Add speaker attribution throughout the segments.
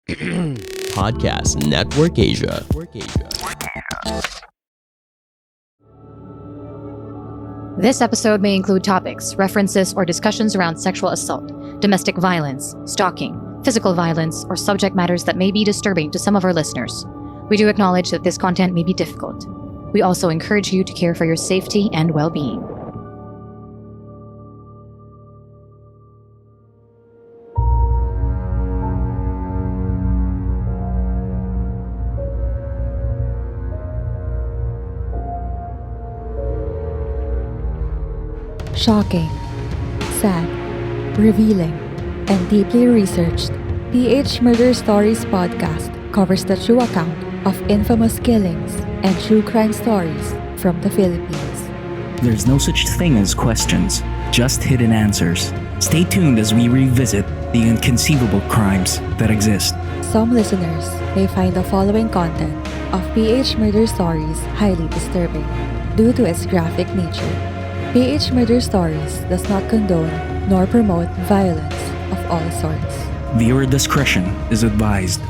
Speaker 1: Podcast Network Asia.
Speaker 2: This episode may include topics, references, or discussions around sexual assault, domestic violence, stalking, physical violence, or subject matters that may be disturbing to some of our listeners. We do acknowledge that this content may be difficult. We also encourage you to care for your safety and well-being.
Speaker 3: Shocking, sad, revealing, and deeply researched, PH Murder Stories podcast covers the true account of infamous killings and true crime stories from the Philippines.
Speaker 4: There's no such thing as questions, just hidden answers. Stay tuned as we revisit the inconceivable crimes that exist.
Speaker 3: Some listeners may find the following content of PH Murder Stories highly disturbing due to its graphic nature. PH Murder Stories does not condone nor promote violence of all sorts.
Speaker 4: Viewer discretion is advised.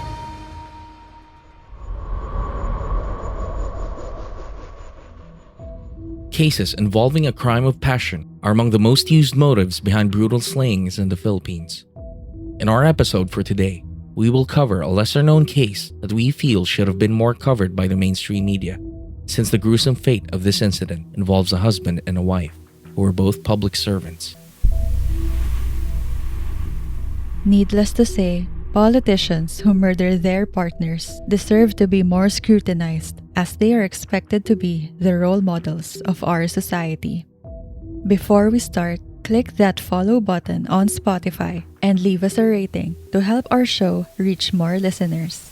Speaker 5: Cases involving a crime of passion are among the most used motives behind brutal slayings in the Philippines. In our episode for today, we will cover a lesser-known case that we feel should have been more covered by the mainstream media, since the gruesome fate of this incident involves a husband and a wife who were both public servants.
Speaker 3: Needless to say, politicians who murder their partners deserve to be more scrutinized as they are expected to be the role models of our society. Before we start, click that follow button on Spotify and leave us a rating to help our show reach more listeners.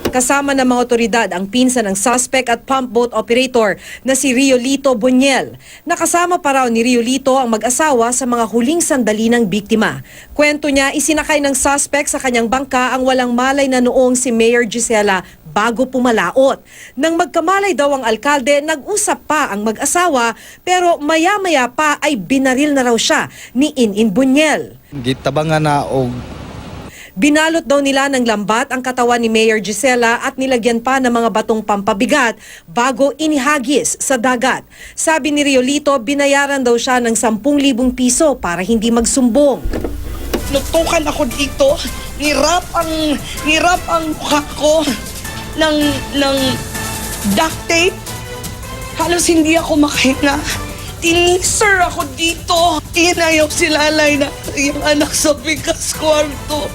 Speaker 6: Kasama ng mga otoridad ang pinsan ng suspect at pump boat operator na si Gisela Boniel. Nakasama pa raw ni Gisela ang mag-asawa sa mga huling sandali ng biktima. Kwento niya, isinakay ng suspect sa kanyang bangka ang walang malay na noong si Mayor Gisela bago pumalaot. Nang magkamalay daw ang alkalde, nag-usap pa ang mag-asawa pero maya-maya pa ay binaril na raw siya ni Inin Boniel.
Speaker 7: Gitabangan na og
Speaker 6: Binalot daw nila ng lambat ang katawan ni Mayor Gisela at nilagyan pa ng mga batong pampabigat bago inihagis sa dagat. Sabi ni Gisela, binayaran daw siya ng 10,000 piso para hindi magsumbong.
Speaker 8: Nutukan ako dito, nirap ang mukha ko ng duct tape. Halos hindi ako makahinga. Tiniser ako dito. Tinayaw si Lalay na yung anak sa bigas kwarto.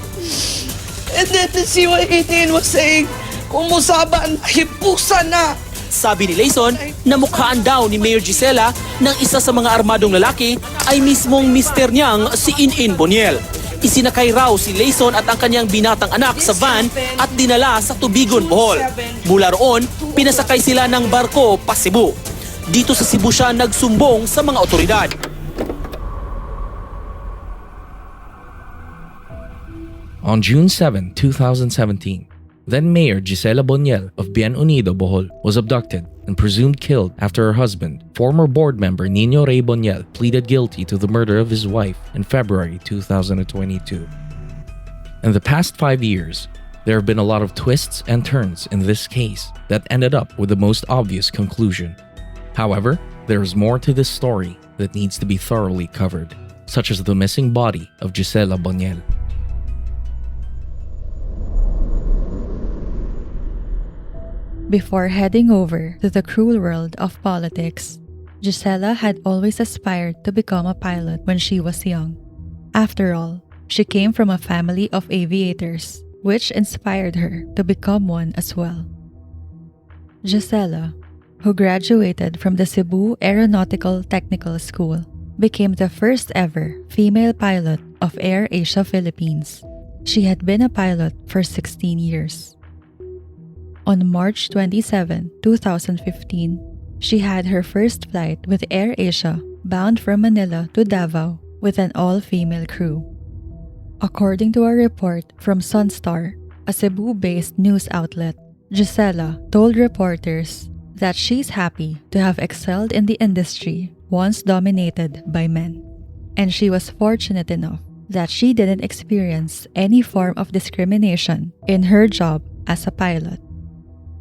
Speaker 8: And then si Inin was saying, kumusaba na, hipusa na.
Speaker 9: Sabi ni Layson, namukhaan daw ni Mayor Gisela ng isa sa mga armadong lalaki ay mismong mister niyang si Inin Boniel. Isinakay raw si Layson at ang kanyang binatang anak sa van at dinala sa Tubigon, Bohol. Mula roon, pinasakay sila ng barko pa Cebu. Dito sa Cebu siya nagsumbong sa mga otoridad.
Speaker 5: On June 7, 2017, then Mayor Gisela Boniel of Bien Unido, Bohol, was abducted and presumed killed after her husband, former board member Nino Ray Boniel, pleaded guilty to the murder of his wife in February 2022. In the past 5 years, there have been a lot of twists and turns in this case that ended up with the most obvious conclusion. However, there is more to this story that needs to be thoroughly covered, such as the missing body of Gisela Boniel.
Speaker 3: Before heading over to the cruel world of politics, Gisela had always aspired to become a pilot when she was young. After all, she came from a family of aviators, which inspired her to become one as well. Gisela, who graduated from the Cebu Aeronautical Technical School, became the first ever female pilot of Air Asia Philippines. She had been a pilot for 16 years. On March 27, 2015, she had her first flight with Air Asia bound from Manila to Davao with an all-female crew. According to a report from Sunstar, a Cebu-based news outlet, Gisela told reporters that she's happy to have excelled in the industry once dominated by men, and she was fortunate enough that she didn't experience any form of discrimination in her job as a pilot.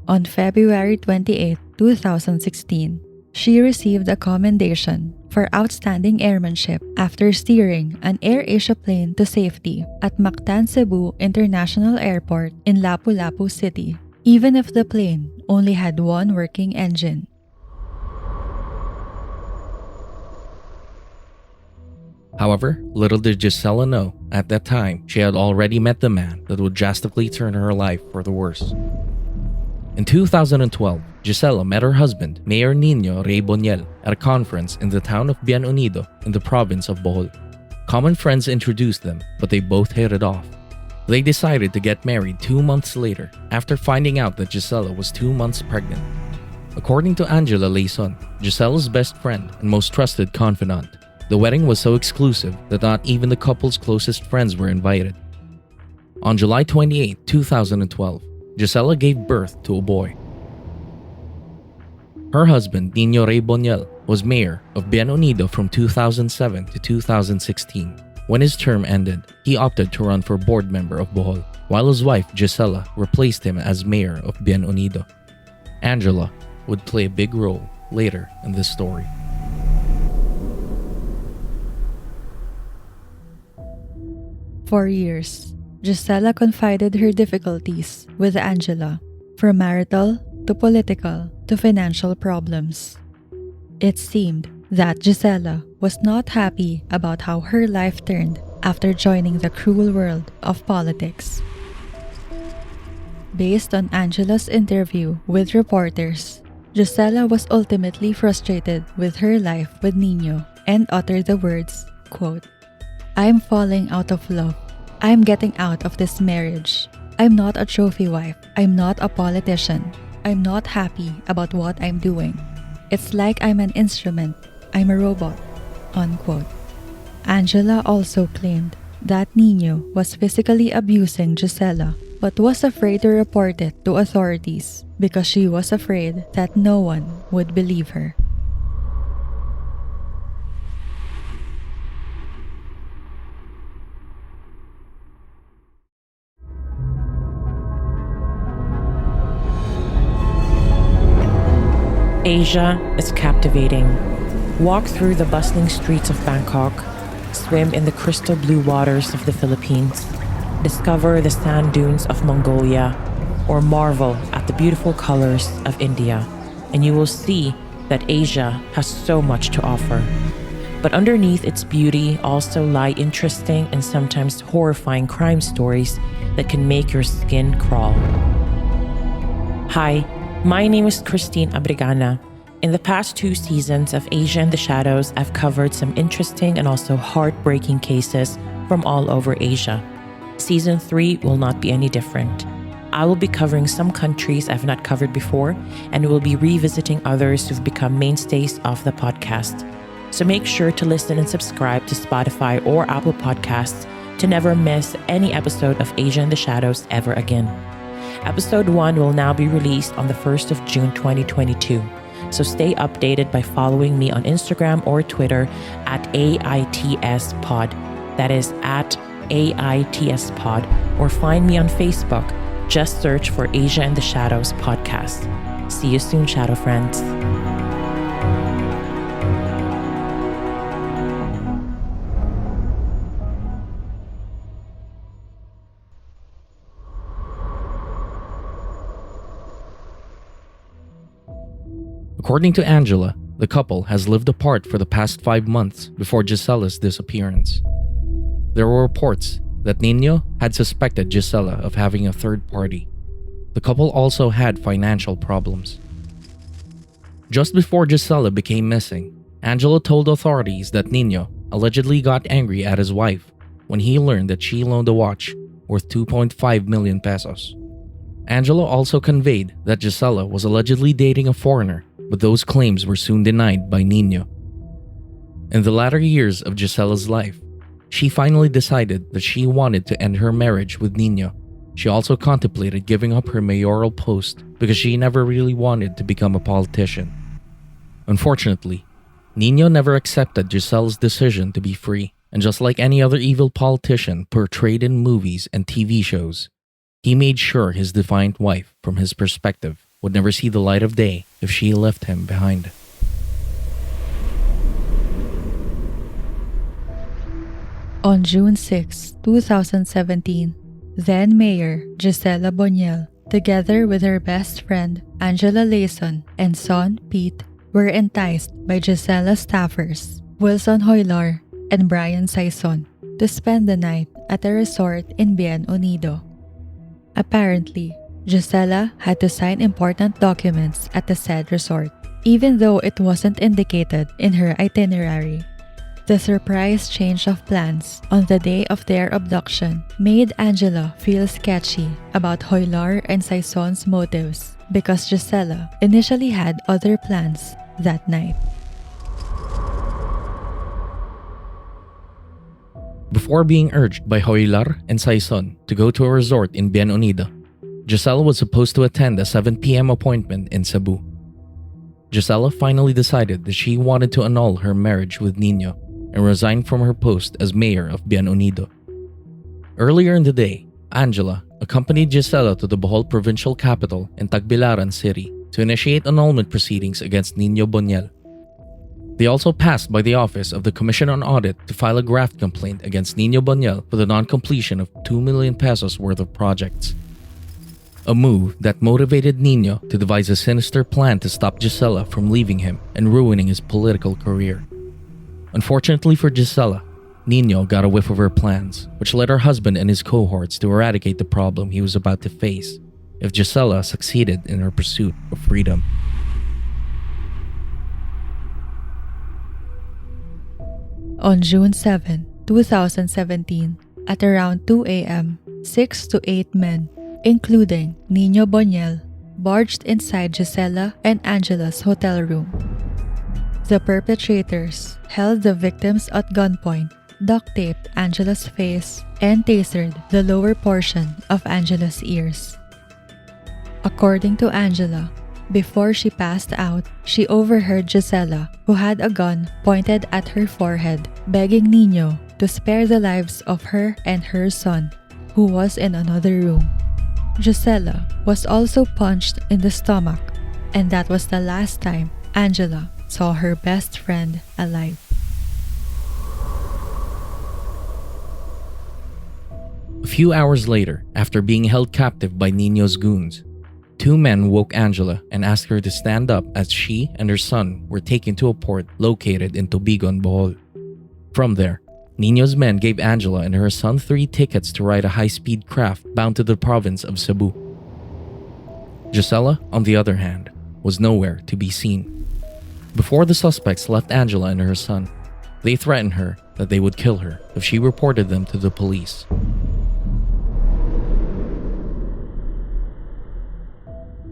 Speaker 3: On February 28, 2016, she received a commendation for outstanding airmanship after steering an AirAsia plane to safety at Mactan Cebu International Airport in Lapu-Lapu City, even if the plane only had one working engine.
Speaker 5: However, little did Gisela know, at that time, she had already met the man that would drastically turn her life for the worse. In 2012, Gisela met her husband, Mayor Nino Ray Boniel, at a conference in the town of Bienunido in the province of Bohol. Common friends introduced them, but they both hit it off. They decided to get married 2 months later, after finding out that Gisela was 2 months pregnant. According to Angela Layson, Gisela's best friend and most trusted confidant, the wedding was so exclusive that not even the couple's closest friends were invited. On July 28, 2012, Gisela gave birth to a boy. Her husband, Nino Ray Boniel, was mayor of Bienunido from 2007 to 2016. When his term ended, he opted to run for board member of Bohol, while his wife, Gisela, replaced him as mayor of Bienunido. Angela would play a big role later in this story.
Speaker 3: For years, Gisela confided her difficulties with Angela, from marital to political to financial problems. It seemed that Gisela was not happy about how her life turned after joining the cruel world of politics. Based on Angela's interview with reporters, Gisela was ultimately frustrated with her life with Nino and uttered the words, quote, "I'm falling out of love. I'm getting out of this marriage. I'm not a trophy wife. I'm not a politician. I'm not happy about what I'm doing. It's like I'm an instrument. I'm a robot." Unquote. Angela also claimed that Nino was physically abusing Gisela, but was afraid to report it to authorities because she was afraid that no one would believe her.
Speaker 7: Asia is captivating. Walk through the bustling streets of Bangkok, swim in the crystal blue waters of the Philippines, discover the sand dunes of Mongolia, or marvel at the beautiful colors of India, and you will see that Asia has so much to offer. But underneath its beauty also lie interesting and sometimes horrifying crime stories that can make your skin crawl. Hi, my name is Christine Abrigana. In the past 2 seasons of Asia in the Shadows, I've covered some interesting and also heartbreaking cases from all over Asia. Season 3 will not be any different. I will be covering some countries I've not covered before, and will be revisiting others who've become mainstays of the podcast. So make sure to listen and subscribe to Spotify or Apple Podcasts to never miss any episode of Asia in the Shadows ever again. Episode 1 will now be released on the 1st of June 2022. So stay updated by following me on Instagram or Twitter at AITSPod. That is at AITSPod. Or find me on Facebook. Just search for Asia in the Shadows podcast. See you soon, Shadow friends.
Speaker 5: According to Angela, the couple has lived apart for the past 5 months before Gisela's disappearance. There were reports that Nino had suspected Gisela of having a third party. The couple also had financial problems. Just before Gisela became missing, Angela told authorities that Nino allegedly got angry at his wife when he learned that she loaned a watch worth 2.5 million pesos. Angela also conveyed that Gisela was allegedly dating a foreigner, but those claims were soon denied by Nino. In the latter years of Gisela's life, she finally decided that she wanted to end her marriage with Nino. She also contemplated giving up her mayoral post because she never really wanted to become a politician. Unfortunately, Nino never accepted Gisela's decision to be free, And just like any other evil politician portrayed in movies and TV shows, he made sure his defiant wife, from his perspective, would never see the light of day if she left him behind.
Speaker 3: On June 6, 2017, then Mayor Gisela Boniel, together with her best friend Angela Layson and son Pete, were enticed by Gisela's staffers, Wilson Hoylar and Brian Saison, to spend the night at a resort in Bien Unido. Apparently, Gisela had to sign important documents at the said resort, even though it wasn't indicated in her itinerary. The surprise change of plans on the day of their abduction made Angela feel sketchy about Hoylar and Saison's motives because Gisela initially had other plans that night.
Speaker 5: Before being urged by Hoylar and Saison to go to a resort in Bien Unido, Gisela was supposed to attend a 7 p.m. appointment in Cebu. Gisela finally decided that she wanted to annul her marriage with Nino and resign from her post as mayor of Bien Unido. Earlier in the day, Angela accompanied Gisela to the Bohol provincial capital in Tagbilaran City to initiate annulment proceedings against Nino Boniel. They also passed by the office of the Commission on Audit to file a graft complaint against Nino Boniel for the non-completion of 2 million pesos worth of projects. A move that motivated Nino to devise a sinister plan to stop Gisela from leaving him and ruining his political career. Unfortunately for Gisela, Nino got a whiff of her plans, which led her husband and his cohorts to eradicate the problem he was about to face if Gisela succeeded in her pursuit of freedom.
Speaker 3: On June 7, 2017, at around 2 a.m., 6 to 8 men, including Nino Boniel, barged inside Gisela and Angela's hotel room. The perpetrators held the victims at gunpoint, duct-taped Angela's face, and tasered the lower portion of Angela's ears. According to Angela, before she passed out, she overheard Gisela, who had a gun pointed at her forehead, begging Nino to spare the lives of her and her son, who was in another room. Gisela was also punched in the stomach, and that was the last time Angela saw her best friend alive.
Speaker 5: A few hours later, after being held captive by Nino's goons, 2 men woke Angela and asked her to stand up as she and her son were taken to a port located in Tubigon, Bohol. From there, Nino's men gave Angela and her son 3 tickets to ride a high-speed craft bound to the province of Cebu. Gisela, on the other hand, was nowhere to be seen. Before the suspects left Angela and her son, they threatened her that they would kill her if she reported them to the police.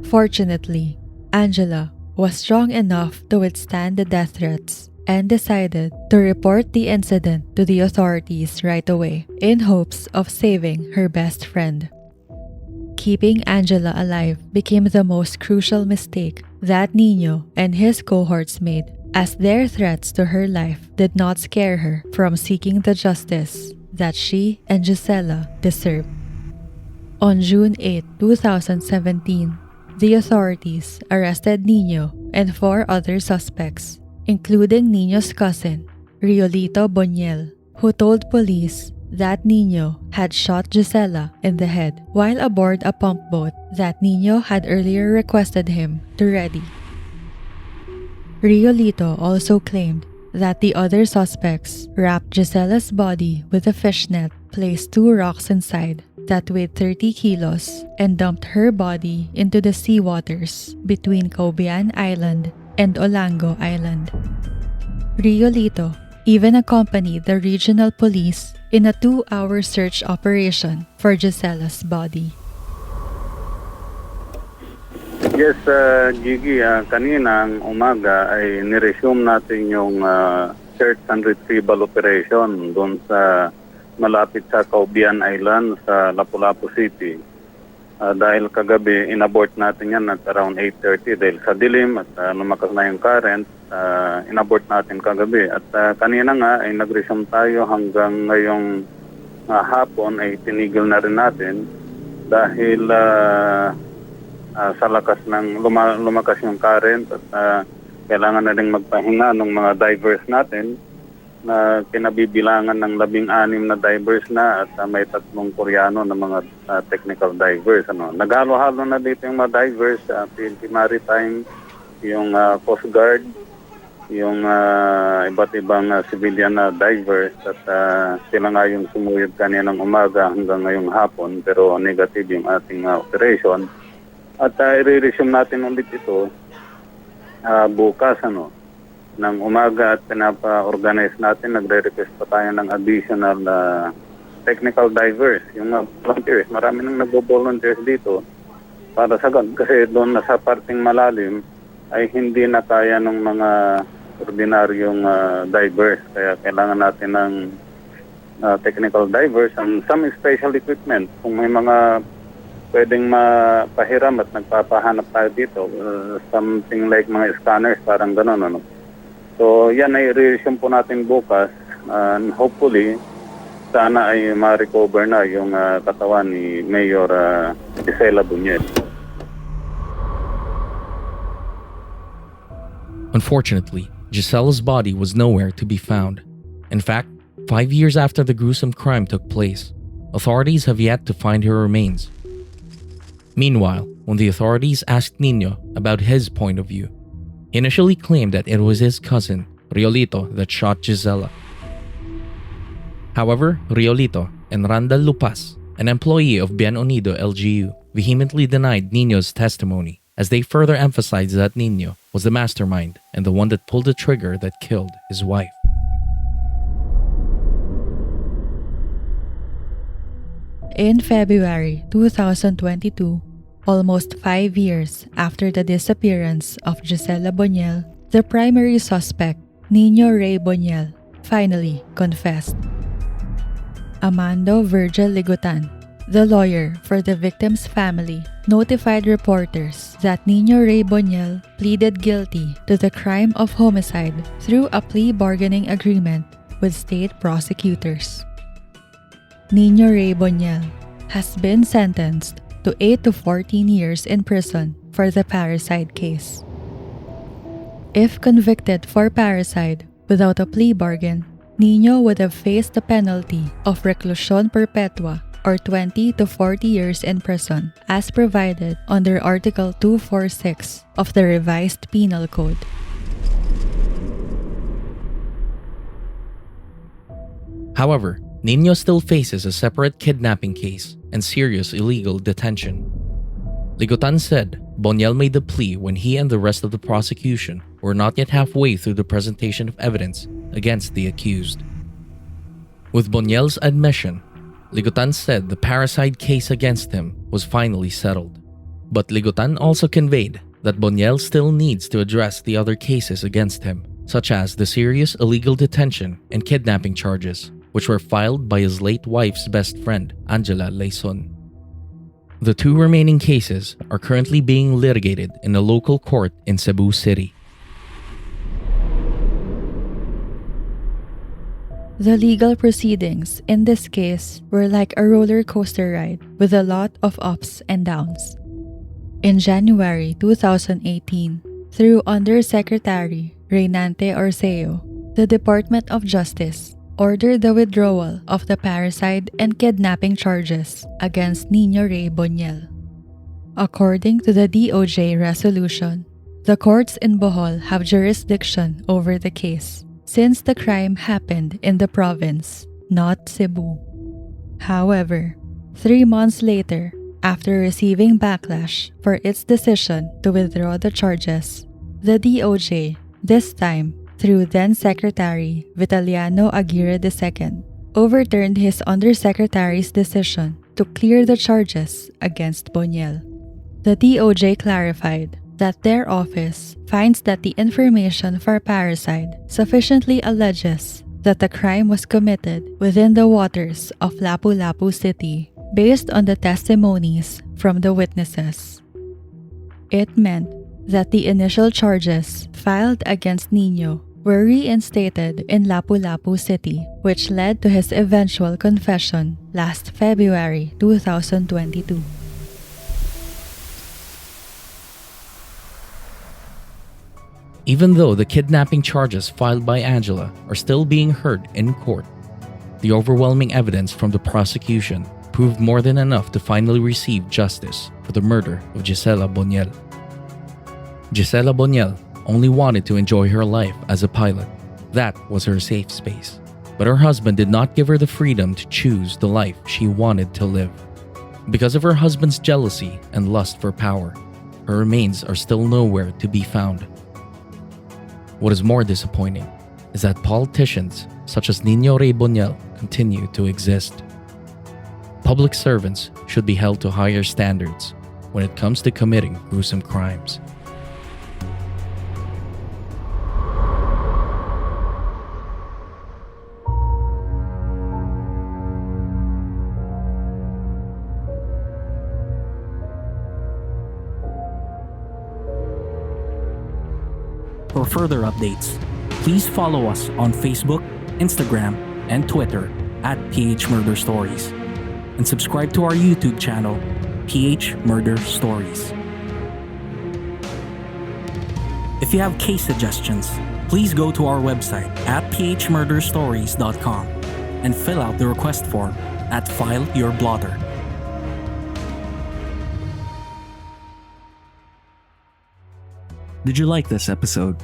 Speaker 3: Fortunately, Angela was strong enough to withstand the death threats and decided to report the incident to the authorities right away in hopes of saving her best friend. Keeping Angela alive became the most crucial mistake that Nino and his cohorts made, as their threats to her life did not scare her from seeking the justice that she and Gisela deserved. On June 8, 2017, the authorities arrested Nino and 4 other suspects, including Nino's cousin, Riolito Boniel, who told police that Nino had shot Gisela in the head while aboard a pump boat that Nino had earlier requested him to ready. Riolito also claimed that the other suspects wrapped Gisela's body with a fishnet, placed 2 rocks inside that weighed 30 kilos, and dumped her body into the seawaters between Cobian Island and Olango Island. Riolito even accompanied the regional police in a 2-hour search operation for Gisela's body.
Speaker 10: Yes, Gigi, kaninang umaga ay niresume natin yung search and retrieval operation doon sa malapit sa Cobian Island sa Lapu-Lapu City. Dahil kagabi, inabort natin yan at around 8:30 dahil sa dilim at lumakas na yung current, inabort natin kagabi. At kanina nga ay nag-resume tayo hanggang ngayong hapon ay tinigil na rin natin dahil sa lakas ng lumakas yung current at kailangan na rin magpahinga ng mga divers natin na kinabibilangan ng 16 na divers na at may 3 Koreano na mga technical divers. Naghalo-halo na dito yung mga divers, PNP Maritime, yung Coast Guard, yung iba't ibang civilian na divers at sila nga yung sumuyod kaninang umaga hanggang ngayong hapon pero negative yung ating operation. At i-resume natin ulit ito bukas ng umaga at pinapa-organize natin, nagre-request pa tayo ng additional technical divers, yung volunteers. Marami nang nagbo-volunteers dito para sa kasi doon na sa parting malalim ay hindi na kaya ng mga ordinaryong divers. Kaya kailangan natin ng technical divers and some special equipment. Kung may mga pwedeng mapahiram at nagpapahanap tayo dito, something like mga scanners, parang gano'n. So yan ay i-resume po natin bukas and hopefully sana ay ma-recover na yung katawan ni Mayor Gisela Boniel.
Speaker 5: Unfortunately, Gisela's body was nowhere to be found. In fact, 5 years after the gruesome crime took place, authorities have yet to find her remains. Meanwhile, when the authorities asked Nino about his point of view, he initially claimed that it was his cousin, Riolito, that shot Gisela. However, Riolito and Randall Lupas, an employee of Bien Unido LGU, vehemently denied Nino's testimony, as they further emphasized that Nino was the mastermind and the one that pulled the trigger that killed his wife.
Speaker 3: In February 2022, almost 5 years after the disappearance of Gisela Boniel, the primary suspect, Nino Ray Boniel, finally confessed. Amando Virgil Ligutan, the lawyer for the victim's family, notified reporters that Nino Ray Boniel pleaded guilty to the crime of homicide through a plea bargaining agreement with state prosecutors. Nino Ray Boniel has been sentenced to 8 to 14 years in prison for the parricide case. If convicted for parricide without a plea bargain, Nino would have faced the penalty of reclusion perpetua or 20 to 40 years in prison as provided under Article 246 of the Revised Penal Code.
Speaker 5: However, Nino still faces a separate kidnapping case and serious illegal detention. Ligutan said Boniel made the plea when he and the rest of the prosecution were not yet halfway through the presentation of evidence against the accused. With Boniel's admission, Ligutan said the parricide case against him was finally settled. But Ligutan also conveyed that Boniel still needs to address the other cases against him, such as the serious illegal detention and kidnapping charges, which were filed by his late wife's best friend, Angela Layson. The 2 remaining cases are currently being litigated in a local court in Cebu City.
Speaker 3: The legal proceedings in this case were like a roller coaster ride with a lot of ups and downs. In January 2018, through Undersecretary Reynante Orseo, the Department of Justice ordered the withdrawal of the parricide and kidnapping charges against Nino Ray Boniel. According to the DOJ resolution, the courts in Bohol have jurisdiction over the case since the crime happened in the province, not Cebu. However, 3 months later, after receiving backlash for its decision to withdraw the charges, the DOJ, this time through then-Secretary Vitaliano Aguirre II, overturned his Undersecretary's decision to clear the charges against Boniel. The DOJ clarified that their office finds that the information for parricide sufficiently alleges that the crime was committed within the waters of Lapu-Lapu City based on the testimonies from the witnesses. It meant that the initial charges filed against Nino were reinstated in Lapu-Lapu City, which led to his eventual confession last February 2022.
Speaker 5: Even though the kidnapping charges filed by Angela are still being heard in court, the overwhelming evidence from the prosecution proved more than enough to finally receive justice for the murder of Gisela Boniel. Gisela Boniel only wanted to enjoy her life as a pilot. That was her safe space. But her husband did not give her the freedom to choose the life she wanted to live. Because of her husband's jealousy and lust for power, her remains are still nowhere to be found. What is more disappointing is that politicians such as Nino Ray Boniel continue to exist. Public servants should be held to higher standards when it comes to committing gruesome crimes.
Speaker 4: For further updates, please follow us on Facebook, Instagram, and Twitter at phmurderstories, and subscribe to our YouTube channel, PH Murder Stories. If you have case suggestions, please go to our website at phmurderstories.com and fill out the request form at File Your Blotter. Did you like this episode?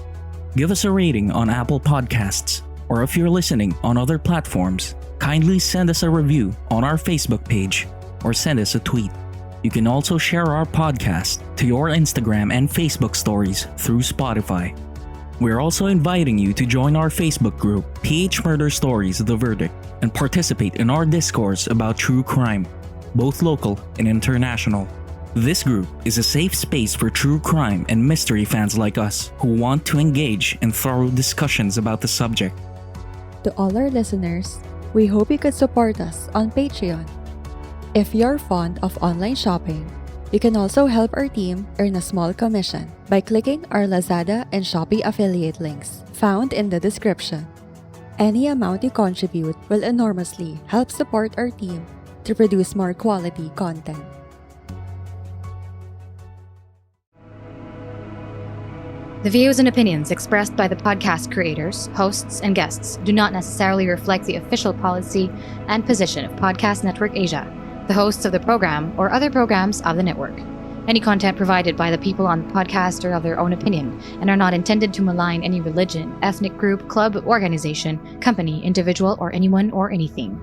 Speaker 4: Give us a rating on Apple Podcasts, or if you're listening on other platforms, kindly send us a review on our Facebook page or send us a tweet. You can also share our podcast to your Instagram and Facebook stories through Spotify. We're also inviting you to join our Facebook group, PH Murder Stories The Verdict, and participate in our discourse about true crime, both local and international. This group is a safe space for true crime and mystery fans like us who want to engage in thorough discussions about the subject.
Speaker 3: To all our listeners, we hope you could support us on Patreon. If you're fond of online shopping, you can also help our team earn a small commission by clicking our Lazada and Shopee affiliate links found in the description. Any amount you contribute will enormously help support our team to produce more quality content.
Speaker 2: The views and opinions expressed by the podcast creators, hosts, and guests do not necessarily reflect the official policy and position of Podcast Network Asia, the hosts of the program, or other programs of the network. Any content provided by the people on the podcast are of their own opinion and are not intended to malign any religion, ethnic group, club, organization, company, individual, or anyone or anything.